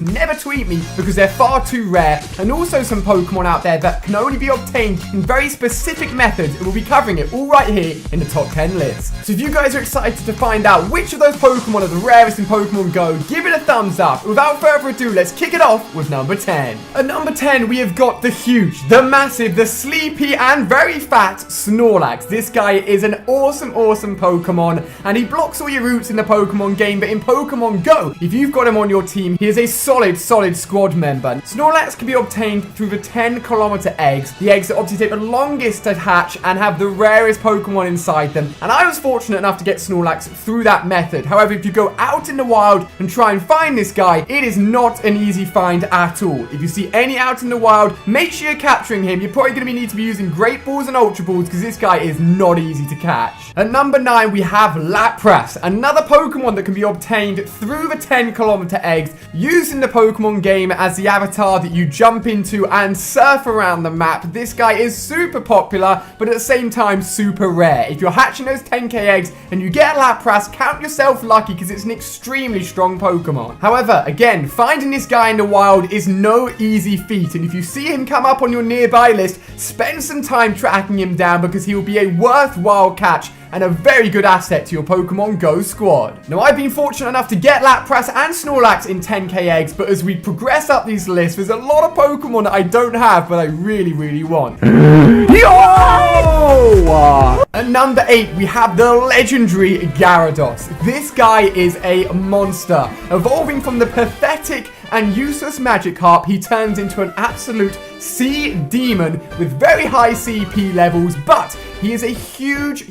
just never tweet me because they're far too rare, and also some Pokemon out there that can only be obtained in very specific methods, and we'll be covering it all right here in the top 10 list. So if you guys are excited to find out which of those Pokemon are the rarest in Pokemon Go, give it a thumbs up. Without further ado, let's kick it off with number 10. At number 10, we have got the huge, the massive, the sleepy, and very fat Snorlax. This guy is an awesome Pokemon, and he blocks all your routes in the Pokemon game, but in Pokemon Go, if you've got him on your team, he is a solid squad member. Snorlax can be obtained through the 10-kilometer eggs, the eggs that obviously take the longest to hatch and have the rarest Pokemon inside them, and I was fortunate enough to get Snorlax through that method. However, if you go out in the wild and try and find this guy, it is not an easy find at all. If you see any out in the wild, make sure you're capturing him. You're probably going to need to be using Great Balls and Ultra Balls because this guy is not easy to catch. At number 9, we have Lapras, another Pokemon that can be obtained through the 10-kilometer eggs, used in the Pokemon game as the avatar that you jump into and surf around the map. This guy is super popular, but at the same time super rare. If you're hatching those 10k eggs and you get a Lapras, count yourself lucky because it's an extremely strong Pokemon. However, again, finding this guy in the wild is no easy feat, and if you see him come up on your nearby list, spend some time tracking him down because he will be a worthwhile catch and a very good asset to your Pokemon Go squad. Now, I've been fortunate enough to get Lapras and Snorlax in 10k eggs, but as we progress up these lists, there's a lot of Pokemon that I don't have, but I really want. Yo! At number 8, we have the legendary Gyarados. This guy is a monster. Evolving from the pathetic and useless Magikarp, he turns into an absolute sea demon with very high CP levels, but he is a huge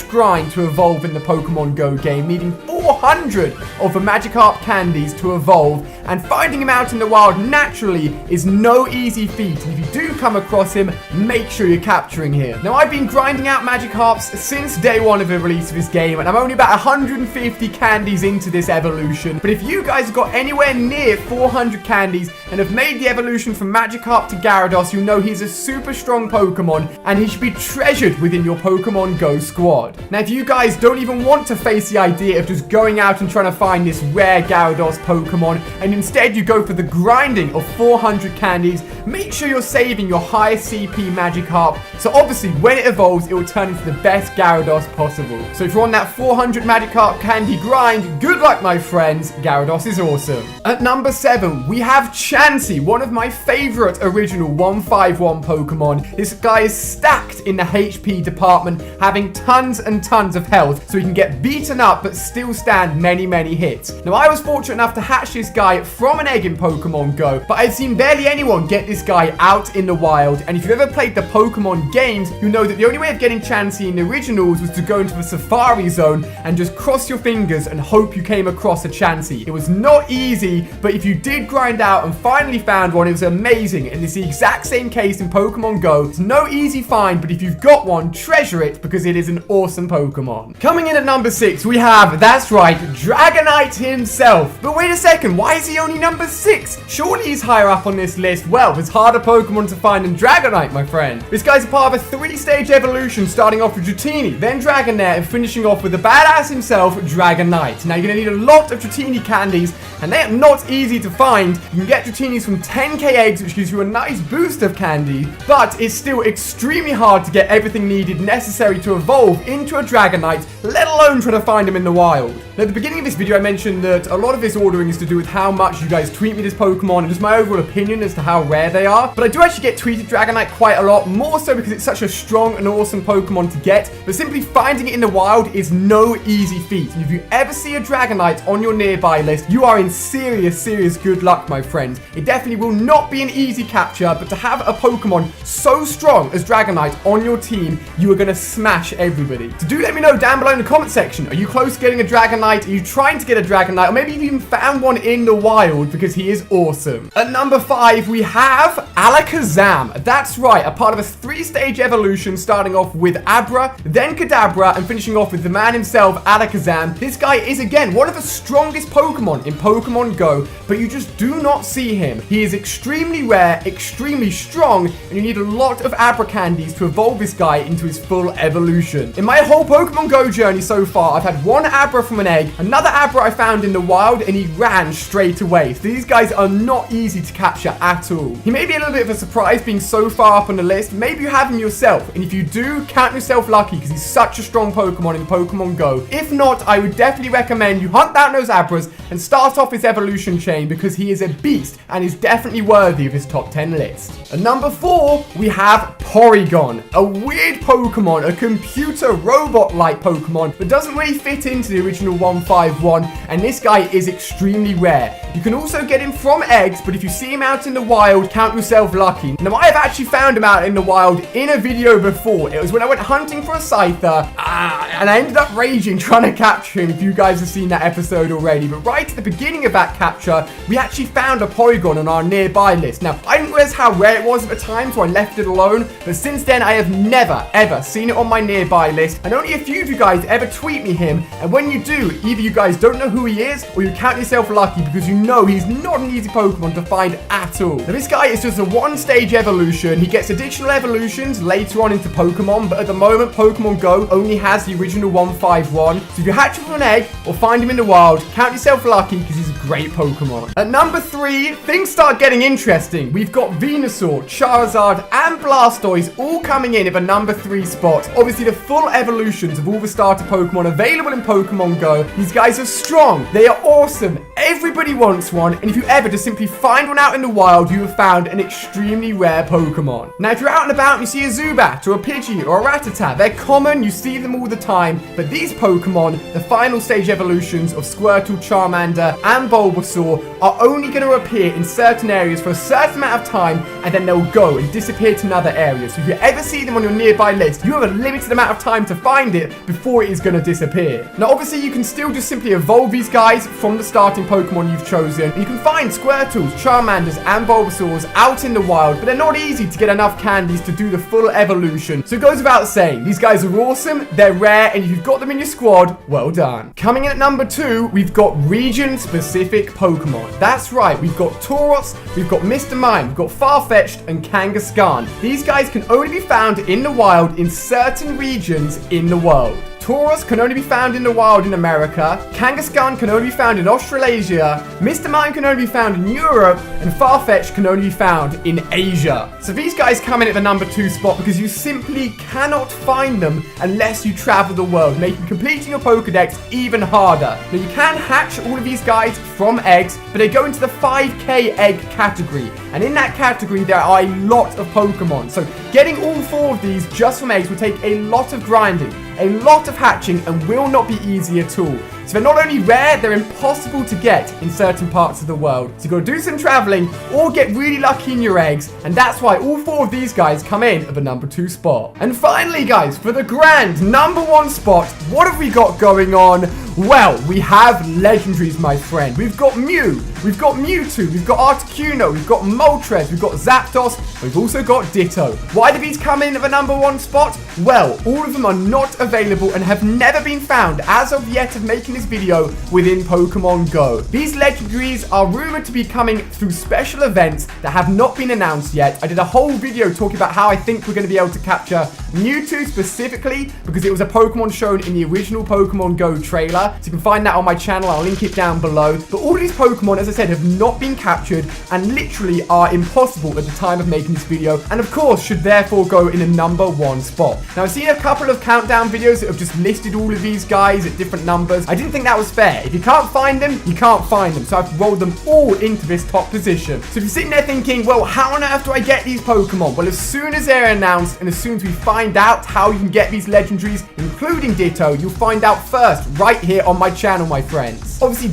grind to evolve in the Pokemon Go game, needing 400 of the Magikarp candies to evolve, and finding him out in the wild naturally is no easy feat, and if you do come across him, make sure you're capturing him. Now, I've been grinding out Magikarps since day one of the release of this game, and I'm only about 150 candies into this evolution, but if you guys have got anywhere near 400 candies and have made the evolution from Magikarp to Gyarados, you know he's a super strong Pokemon, and he should be treasured within your Pokemon Go squad. Now, if you guys don't even want to face the idea of just going out and trying to find this rare Gyarados Pokemon, and instead you go for the grinding of 400 candies, make sure you're saving your highest CP Magikarp, so obviously when it evolves, it will turn into the best Gyarados possible. So if you're on that 400 Magikarp candy grind, good luck, my friends. Gyarados is awesome. At number 7, we have Chansey, one of my favorite original 151 Pokemon. This guy is stacked in the HP department, having tons and tons of health, so he can get beaten up but still stand many hits. Now, I was fortunate enough to hatch this guy from an egg in Pokemon Go, but I've seen barely anyone get this guy out in the wild, and if you've ever played the Pokemon games, you know that the only way of getting Chansey in the originals was to go into the Safari Zone and just cross your fingers and hope you came across a Chansey. It was not easy, but if you did grind out and finally found one, it was amazing, and it's the exact same case in Pokemon Go. It's no easy find, but if you've got one, treasure it because it is an awesome Pokemon. Coming in at number 6, we have, that's right, Dragonite himself. But wait a second, why is he only number 6? Surely he's higher up on this list. Well, there's harder Pokemon to find than Dragonite, my friend. This guy's a part of a 3-stage evolution, starting off with Dratini, then Dragonair, and finishing off with the badass himself, Dragonite. Now, you're going to need a lot of Dratini candies, and they are not easy to find. You can get Dratinis from 10k eggs, which gives you a nice boost of candy, but it's still extremely hard to get everything needed necessary to evolve into a Dragonite, let alone try to find him in the wild. Now, at the beginning of this video, I mentioned that a lot of this ordering is to do with how much you guys tweet me this Pokemon and just my overall opinion as to how rare they are. But I do actually get tweeted Dragonite quite a lot, more so because it's such a strong and awesome Pokemon to get. But simply finding it in the wild is no easy feat. And if you ever see a Dragonite on your nearby list, you are in serious good luck, my friends. It definitely will not be an easy capture, but to have a Pokemon so strong as Dragonite on your team, you are going to smash everybody. So do let me know down below in the comment section. Are you close to getting a Dragonite? Are you trying to get a Dragonite? Or maybe you've even found one in the wild because he is awesome. At number 5, we have Alakazam. That's right, a part of a 3-stage evolution starting off with Abra, then Kadabra, and finishing off with the man himself, Alakazam. This guy is, again, one of the strongest Pokemon in Pokemon Go, but you just do not see him. He is extremely rare, extremely strong, and you need a lot of Abra candies to evolve this guy into his full evolution. In my whole Pokemon Go journey so far, I've had one Abra from an egg, another Abra I found in the wild, and he ran straight away. So these guys are not easy to capture at all. He may be a little bit of a surprise being so far up on the list. Maybe you have him yourself, and if you do, count yourself lucky because he's such a strong Pokemon in Pokemon Go. If not, I would definitely recommend you hunt down those Abras and start off his evolution chain because he is a beast and is definitely worthy of his top 10 list. At number 4, we have Porygon, a weird Pokemon, a computer robot-like Pokemon that doesn't really fit into the original 151, and this guy is extremely rare. You can also get him from eggs, but if you see him out in the wild, count yourself lucky. Now, I have actually found him out in the wild in a video before. It was when I went hunting for a Scyther, and I ended up raging trying to capture him, if you guys have seen that episode already. But right at the beginning of that capture, we actually found a Porygon on our nearby list. Now, I didn't realize how rare it was at the time, so I left it alone, but since then, I have never, ever seen it on my nearby list, and only a few of you guys ever tweet me him, and when you do, either you guys don't know who he is, or you count yourself lucky because you know he's not an easy Pokemon to find at all. Now, this guy is just a one-stage evolution. He gets additional evolutions later on into Pokemon, but at the moment, Pokemon Go only has the original 151, so if you hatch him from an egg or find him in the wild, count yourself lucky because he's a great Pokemon. At number 3, things start getting interesting. We've got Venusaur, Charizard, and Blastoise all coming in at the number 3 spot. Obviously, the full evolutions of all the starter Pokemon available in Pokemon Go. These guys are strong. They are awesome. Everybody wants one, and if you ever just simply find one out in the wild, you have found an extremely rare Pokemon. Now, if you're out and about and you see a Zubat or a Pidgey or a Rattata, they're common, you see them all the time, but these Pokemon, the final stage evolutions of Squirtle, Charmander, and Bulbasaur, are only going to appear in certain areas for a certain amount of time, and then they'll go and disappear to another area. So if you ever see them on your nearby list, you have a limited amount of time to find it before it is going to disappear. Now, obviously, you can still just simply evolve these guys from the starting Pokemon you've chosen. And you can find Squirtles, Charmanders, and Bulbasaurs out in the wild, but they're not easy to get enough candies to do the full evolution. So it goes without saying, these guys are awesome, they're rare, and if you've got them in your squad, well done. Coming in at number 2, we've got region-specific Pokemon. That's right, we've got Tauros, we've got Mr. Mime, we've got Farfetch'd, and Kangaskhan. These guys can only be found in the wild in certain regions in the world. Tauros can only be found in the wild in America, Kangaskhan can only be found in Australasia, Mr. Mime can only be found in Europe, and Farfetch'd can only be found in Asia. So these guys come in at the number 2 spot because you simply cannot find them unless you travel the world, making completing your Pokedex even harder. Now, you can hatch all of these guys from eggs, but they go into the 5K egg category, and in that category there are a lot of Pokemon. So getting all 4 of these just from eggs will take a lot of grinding, a lot of hatching, and will not be easy at all. So they're not only rare, they're impossible to get in certain parts of the world. So you've got to do some traveling or get really lucky in your eggs, and that's why all 4 of these guys come in at the number 2 spot. And finally, guys, for the grand number 1 spot, what have we got going on? Well, we have legendaries, my friend. We've got Mew, we've got Mewtwo, we've got Articuno, we've got Moltres, we've got Zapdos, we've also got Ditto. Why do these come in at the number 1 spot? Well, all of them are not available and have never been found as of yet of making this video within Pokemon Go. These legendaries are rumored to be coming through special events that have not been announced yet. I did a whole video talking about how I think we're going to be able to capture Mewtwo specifically because it was a Pokemon shown in the original Pokemon Go trailer. So you can find that on my channel. I'll link it down below. But all these Pokemon, as I said, have not been captured and literally are impossible at the time of making this video, and of course should therefore go in a number 1 spot. Now, I've seen a couple of countdown videos that have just listed all of these guys at different numbers. I didn't think that was fair. If you can't find them, you can't find them. So I've rolled them all into this top position. So if you're sitting there thinking, well, how on earth do I get these Pokemon? Well, as soon as they're announced and as soon as we find out how you can get these legendaries, including Ditto, you'll find out first right here on my channel, my friends. Obviously,